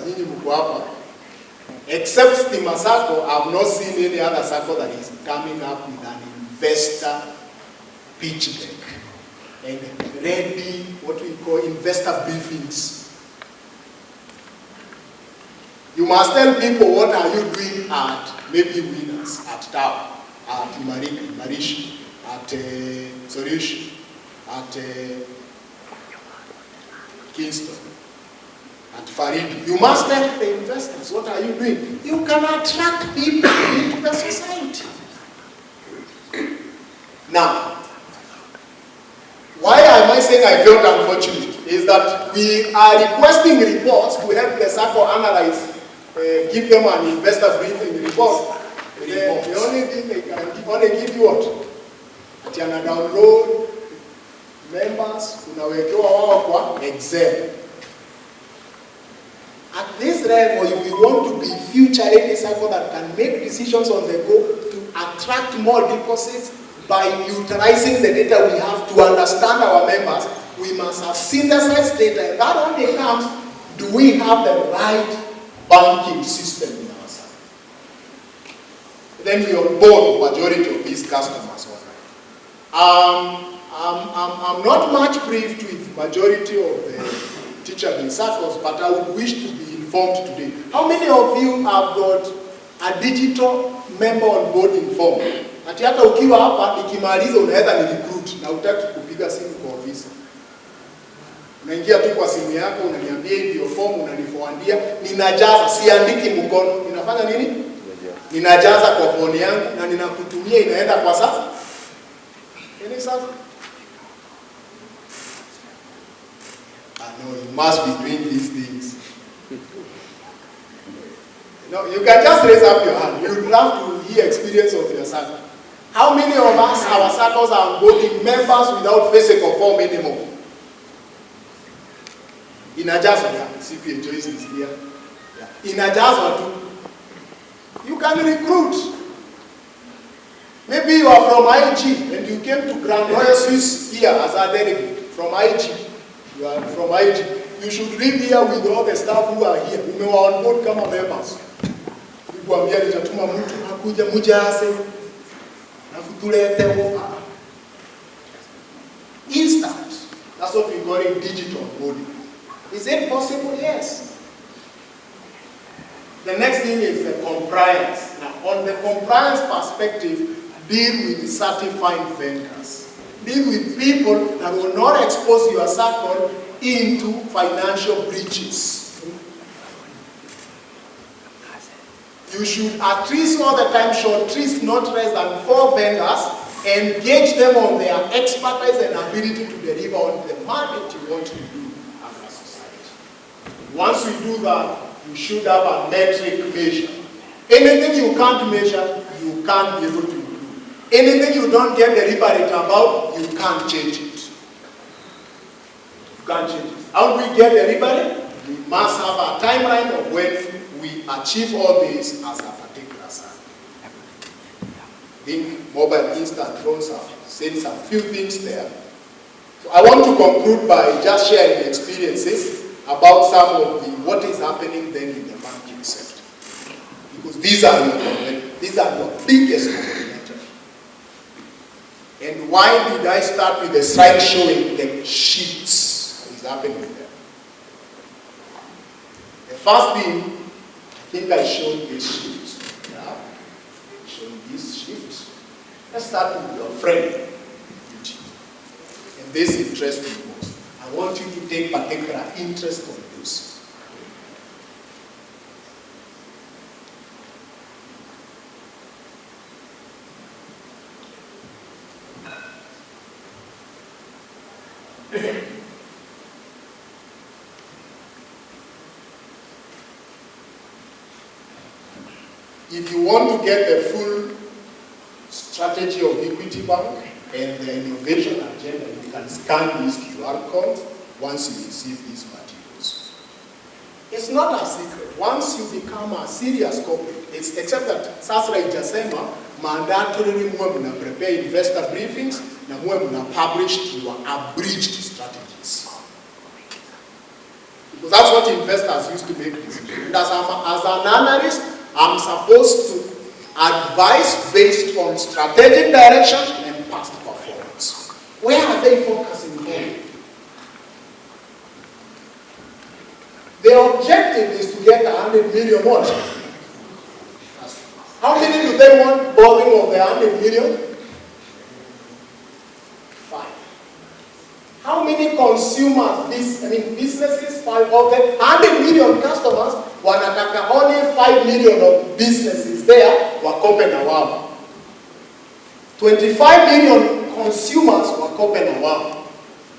except Stima Sacco, I've not seen any other Sacco that is coming up with an investor pitch deck and ready, what we call investor briefings. You must tell people what are you doing at maybe Winners, at Tau, at Marish, at Sorish, at Kingston, at Farid. You must tell the investors what are you doing. You can attract people into the society. Now, why am I saying I felt unfortunate? Is that we are requesting reports to help the Sacco analyze, give them an investor briefing report. The only thing they can only give you what? At yana download members, unawekewa wao kwa Excel. At this level, if we want to be future-ready Sacco that can make decisions on the go to attract more deposits by utilizing the data we have to understand our members, we must have synthesized data, and that only comes, do we have the right banking system in our side? Then we onboard majority of these customers. I'm not much briefed with majority of the teachers in Saccos, but I would wish to be informed today. How many of you have got a digital member onboarding form? Ati hata ukiwa hapa ikimaliza unaweza ni recruit na hutaki kupiga simu kwa ofisi. Unaingia tu kwa simu yako, unaniambia hiyo form, unaniforwardia, ninajaza, siandiki mkono, ninafanya nini? Ninajaza kwa phone yangu na ninakutumia, inaenda kwa sasa. Any sasa? No, you must be doing these things. No, you can just raise up your hand. You would love to hear experience of your Sacco. How many of us, our Saccos, are onboarding members without physical form anymore? Inajazwa, yeah. CPA Joyce is here. Yeah. Inajazwa too. You can recruit. Maybe you are from IG and you came to Grand Royal Swiss here as a delegate from IG. You are from IG. You should live here with all the staff who are here. You may on board kama members. You ambia nitatuma mtu akuja mujase. Instant. That's what we call it digital onboarding. Is it possible? Yes. The next thing is the compliance. Now, on the compliance perspective, deal with certified vendors. Deal with people that will not expose your Sacco into financial breaches. You should at least all the time shortlist not less than 4 vendors, engage them on their expertise and ability to deliver on the mandate you want to do as a society. Once you do that, you should have a metric measure. Anything you can't measure, you can't be able to do. Anything you don't get deliberate about, you can't change it. You can't change it. How do we get deliberate? We must have a timeline of when we achieve all this as a particular Sacco. I think mobile instant loans have said some few things there. So I want to conclude by just sharing experiences about some of what is happening then in the banking sector. Because these are your biggest competitors. And why did I start with the slide showing the shifts that is happening there? The first thing, I think I showed this shift. Yeah? I showed this shift. Let's start with your friend. And this interests me most. I want you to take particular interest on this. If you want to get the full strategy of Equity Bank and the innovation agenda, you can scan this QR code once you receive these materials. It's not a secret. Once you become a serious corporate, it's except that sasa itasema mandatorily mwe muna prepare investor briefings na mwe muna publish your abridged strategies. Because that's what investors used to make decisions. And as an analyst, I'm supposed to advise based on strategic direction and past performance. Where are they focusing on? The objective is to get 100 million what? How many do they want borrowing of the 100 million? 5. How many consumers, businesses, 5 of the 100 million customers, wanataka only 5 million of businesses there, wakope na wao. 25 million consumers wakope na wao.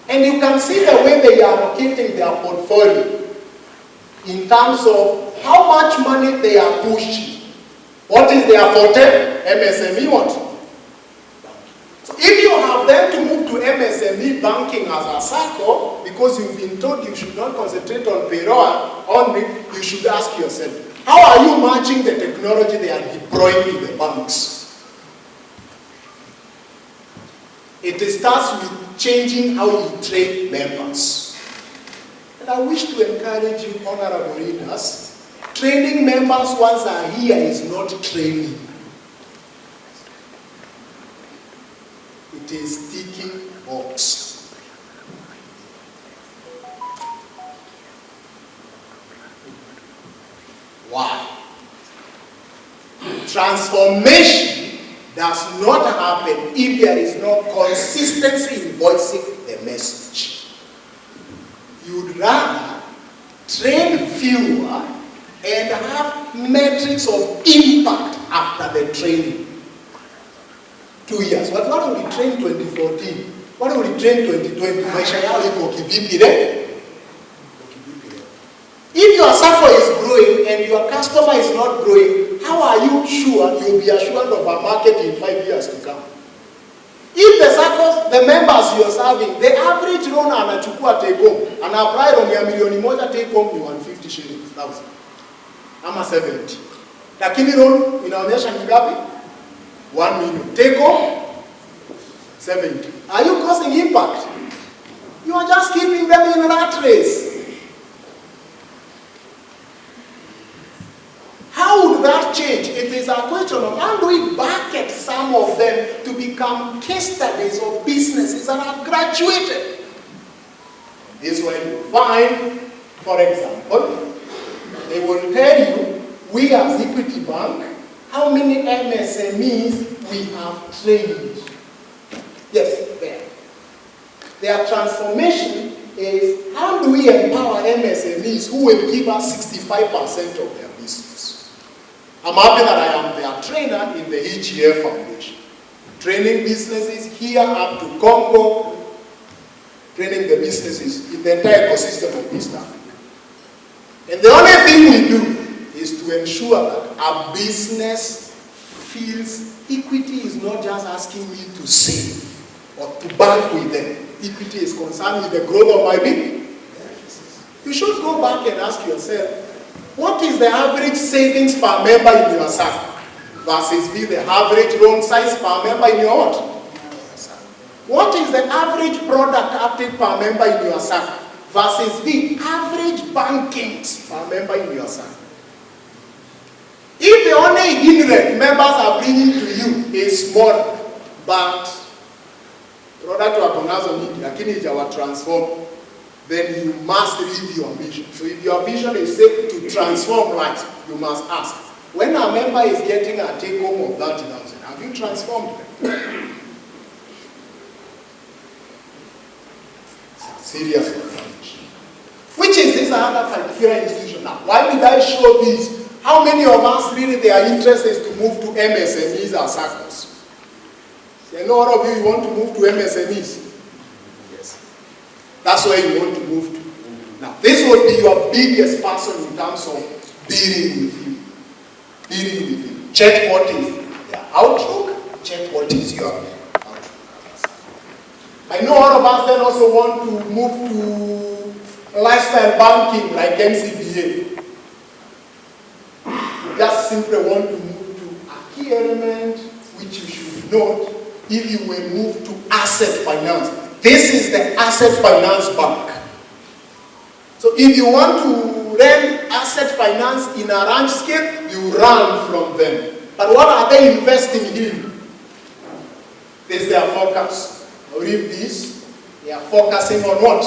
And you can see the way they are allocating their portfolio in terms of how much money they are pushing. What is their forte? MSME what? So if you have them to move to MSME banking as a Sacco, because you've been told you should not concentrate on payroll only, you should ask yourself, how are you matching the technology they are deploying in the banks? It starts with changing how you train members. And I wish to encourage you, honorable leaders, training members once are here is not training. It is ticking box. Why? Transformation does not happen if there is no consistency in voicing the message. You'd rather train fewer and have metrics of impact after the training. 2 years. What will we train 2014? What will we train 2020? Maisha yao iko kivipi leo? If your Sacco is growing and your customer is not growing, how are you sure you'll be assured of a market in 5 years to come? If the Saccos, the members you're serving, the average loan anachukua take home, and apply loan ya milioni moja take home ni 150 shillings, 1,000. Ama 70. Lakini loan inaonyesha ni ngapi? 1 million. Take home 70. Are you causing impact? You are just keeping them in rat race. How would that change? It is a question of how do we bucket some of them to become case studies of businesses that have graduated. This way you find, for example, they will tell you, we as Equity Bank, how many MSMEs we have trained. Yes, there. Their transformation is, how do we empower MSMEs who will give us 65% of their business? I'm happy that I am their trainer in the EGF Foundation. Training businesses here up to Congo, training the businesses in the entire ecosystem of East Africa. And the only thing we do is to ensure that our business feels Equity is not just asking me to save or to bank with them. Equity is concerned with the growth of my business. You should go back and ask yourself, what is the average savings per member in your Sacco versus the average loan size per member in your what? What is the average product uptake per member in your Sacco versus the average bankings per member in your Sacco? If the only indirect members are bringing to you is small, but product wakonazo nyingi, lakini ijawa transform, then you must leave your vision. So if your vision is to transform lives, you must ask, when a member is getting a take home of 30,000, have you transformed them? Serious transformation. Which is this other particular institution now? Why did I show this? How many of us really their interest is to move to MSMEs or SACCOs? I know all of you want to move to MSMEs. Yes. That's where you want to move to. Now, this would be your biggest person in terms of dealing with you. Dealing with you. Check what is their outlook, check what is your outlook. I know all of us then also want to move to lifestyle banking like MCBA. You just simply want to move to a key element which you should note if you will move to asset finance. This is the asset finance bank. So if you want to run asset finance in a ranch scale, you run from them. But what are they investing in? This is their focus. Read this. They are focusing on what?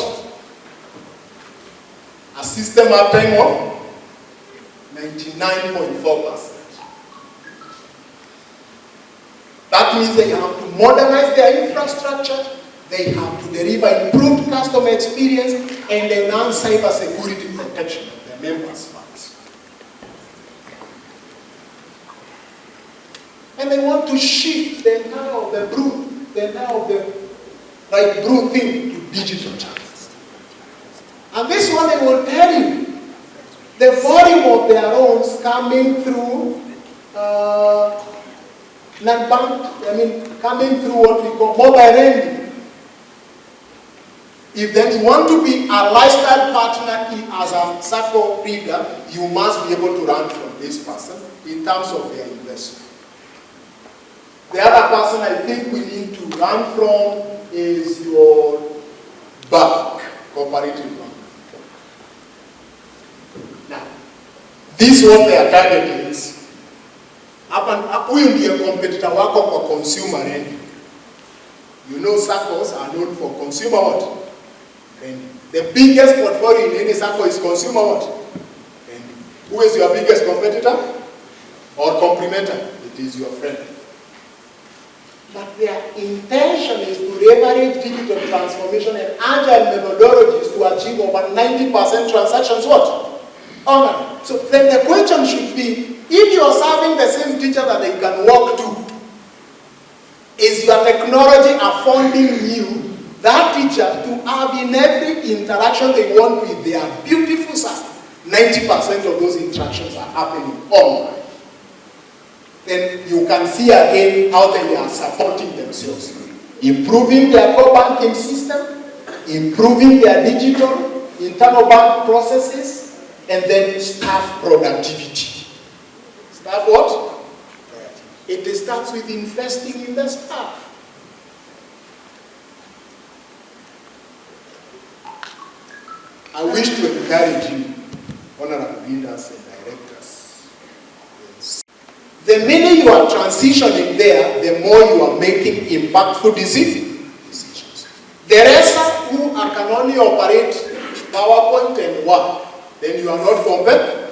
A system uptime of 99.4%. That means they have to modernize their infrastructure, they have to deliver improved customer experience, and enhance cyber security protection of their members' funds. And they want to shift the entire of the brew thing to digital channels. And this one they will tell you the volume of their loans coming through coming through what we call mobile lending. If then you want to be a lifestyle partner as a Sacco reader, you must be able to run from this person in terms of their investment. The other person I think we need to run from is your bank, cooperative bank. Now, this is what their target is. Huyu ndiye competitor wako kwa consumer lending. You know SACCOs are known for consumer what? Lending. The biggest portfolio in any Sacco is consumer what? Lending. Who is your biggest competitor? Or complementer? It is your friend. But their intention is to leverage digital transformation and agile methodologies to achieve over 90% transactions what? Online. So then the question should be, if you are serving the same teacher that they can walk to, is your technology affording you that teacher to have in every interaction they want with their beautiful staff? 90% of those interactions are happening online. Then you can see again how they are supporting themselves. Improving their core banking system, improving their digital internal bank processes, and then staff productivity. Staff what? It starts with investing in the staff. I wish to encourage you, honorable leaders and directors. The minute you are transitioning there, the more you are making impactful decisions. The rest who can only operate PowerPoint and Word, then you are not competent.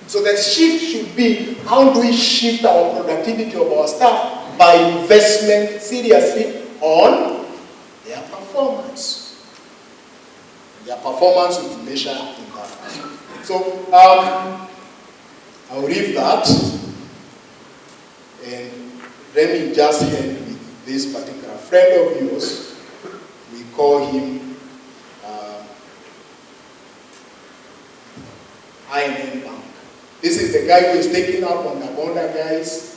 So the shift should be, how do we shift our productivity of our staff by investment seriously on their performance. Their performance will be measured in that. So I'll leave that, and let me just end with this particular friend of yours. We call him INN Bank. This is the guy who is taking up on the Bonda guys.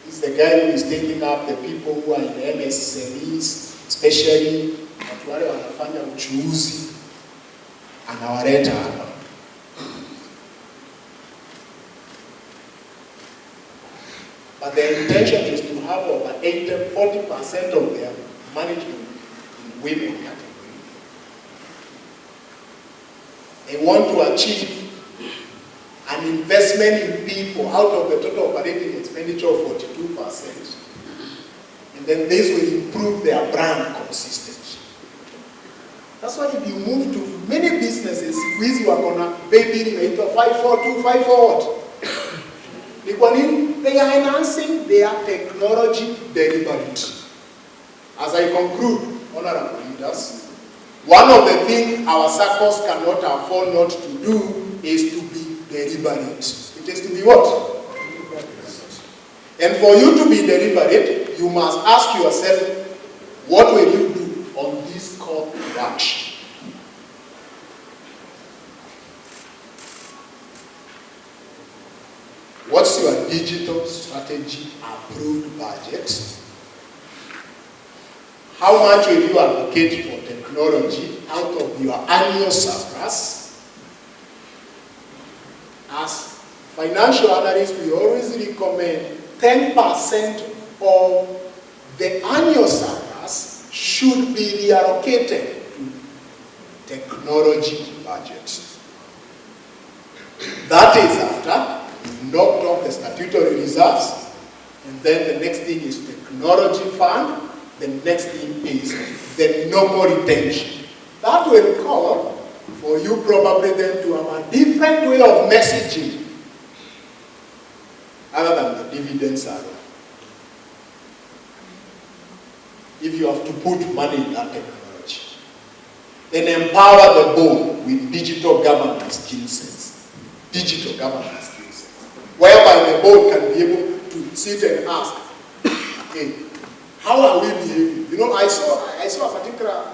This is the guy who is taking up the people who are in the MSMEs, especially watu wale wanafanya uchuuzi, anawaleta hapa. But the intention is to have over 40% of their management in women category. They want to achieve an investment in people out of the total operating expenditure of 42%. And then this will improve their brand consistency. That's why if you move to many businesses, with you are gonna baby into 542, 540. They are enhancing their technology deliberate. As I conclude, honorable leaders, one of the things our SACCOs cannot afford not to do is to be deliberate. It is to be what? And for you to be deliberate, you must ask yourself, what will you do on this call to action. What's your digital strategy approved budget? How much will you allocate for technology out of your annual surplus? As financial analysts, we always recommend 10% of the annual surplus should be reallocated to technology budget. That is after you've knocked off the statutory reserves, and then the next thing is technology fund, the next thing is the normal retention. That will call for you probably then to have a different way of messaging other than the dividend salary. If you have to put money in that technology, then empower the board with digital governance skill sets. Digital governance skill sets. Whereby the board can be able to sit and ask, okay, how are we behaving? You know, I saw a particular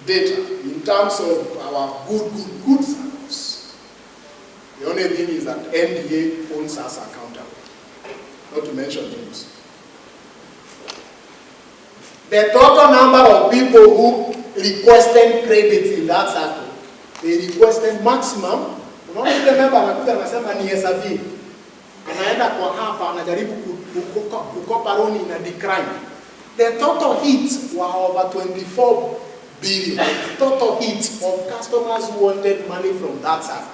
data in terms of our good SACCOs. The only thing is that NDA owns us accountable, not to mention names. The total number of people who requested credits in that SACCO, they requested maximum. Unaona yule member anakuja anasema ni hesabii. Anaenda kwa hapa anajaribu kukopa loan ina decline. The total hits were over 24 billion. Total hits of customers who wanted money from that SACCO.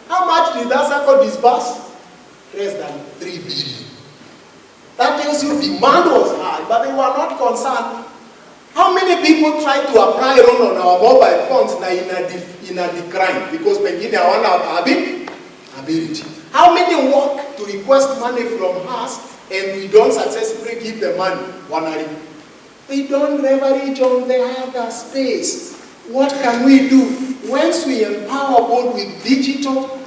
How much did that SACCO disburse? Less than 3 billion. That tells you demand was high, but they were not concerned. How many people tried to apply loan on our mobile phones in a decline because pengine hawana ability? How many work to request money from us and we don't successfully give the money? They don't leverage on the other space. What can we do? Once we empower board with digital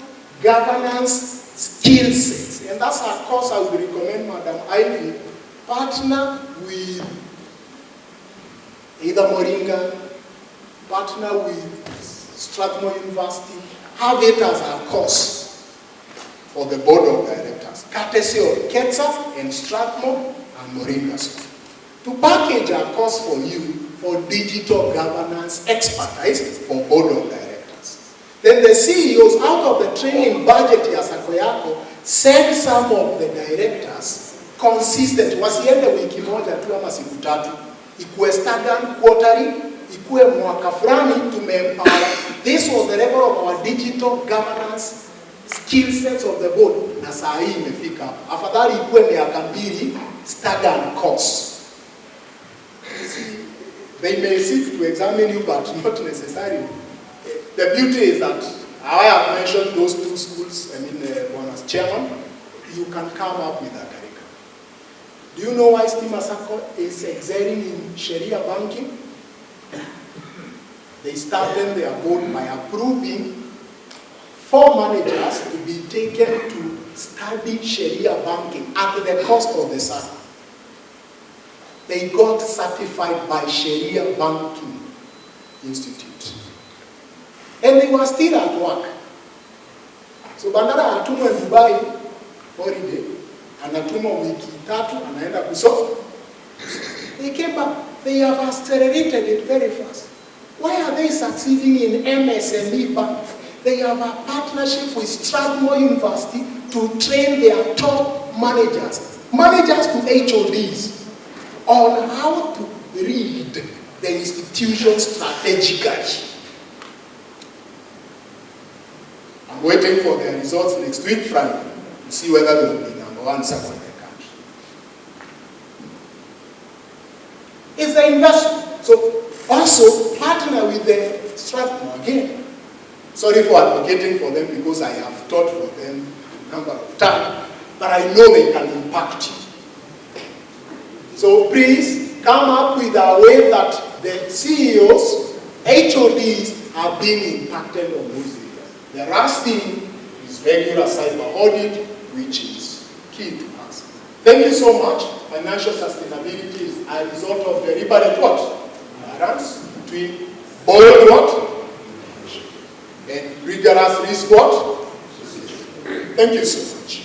governance skill sets, and that's a course I would recommend Madam Ivy, partner with either Moringa, partner with Strathmore University, have it as a course for the board of directors, courtesy of KETSA and Strathmore and Moringa School, to package a course for you for digital governance expertise for board of directors. Then the CEOs, out of the training budget ya SACCO yako, send some of the directors consistent, wasiende wiki moja tu ama siku tatu, ikuwe staggered quarterly, ikuwe mwaka fulani tumeempower. This was the level of our digital governance skill sets of the board, na saa hii imefika. Afadhali ikuwe miaka mbili staggered course. See, they may seek to examine you, but not necessarily. The beauty is that I have mentioned those two schools, one as chairman, you can come up with a curriculum. Do you know why Stima Sacco is excelling in Sharia banking? They started their board by approving 4 managers to be taken to study Sharia banking at the cost of the Sacco. They got certified by Sharia Banking Institute. And they were still at work. So bandara atumwe Dubai holiday, anatumwa wiki tatu, anaenda kusoma. They came back. They have accelerated it very fast. Why are they succeeding in MSME bank? They have a partnership with Strathmore University to train their top managers to HODs, on how to read the institution strategically. I'm waiting for their results next week, Friday, to see whether they will be #1 SACCO in the country. It's the investment. So also partner with the Strathmore again. Sorry for advocating for them because I have taught for them a number of times, but I know they can impact you. So please come up with a way that the CEOs, HODs are being impacted on those areas. The last thing is regular cyber audit, which is key to us. Thank you so much. Financial sustainability is a result of deliberate what? balance between bold what? And rigorous risk what? Thank you so much.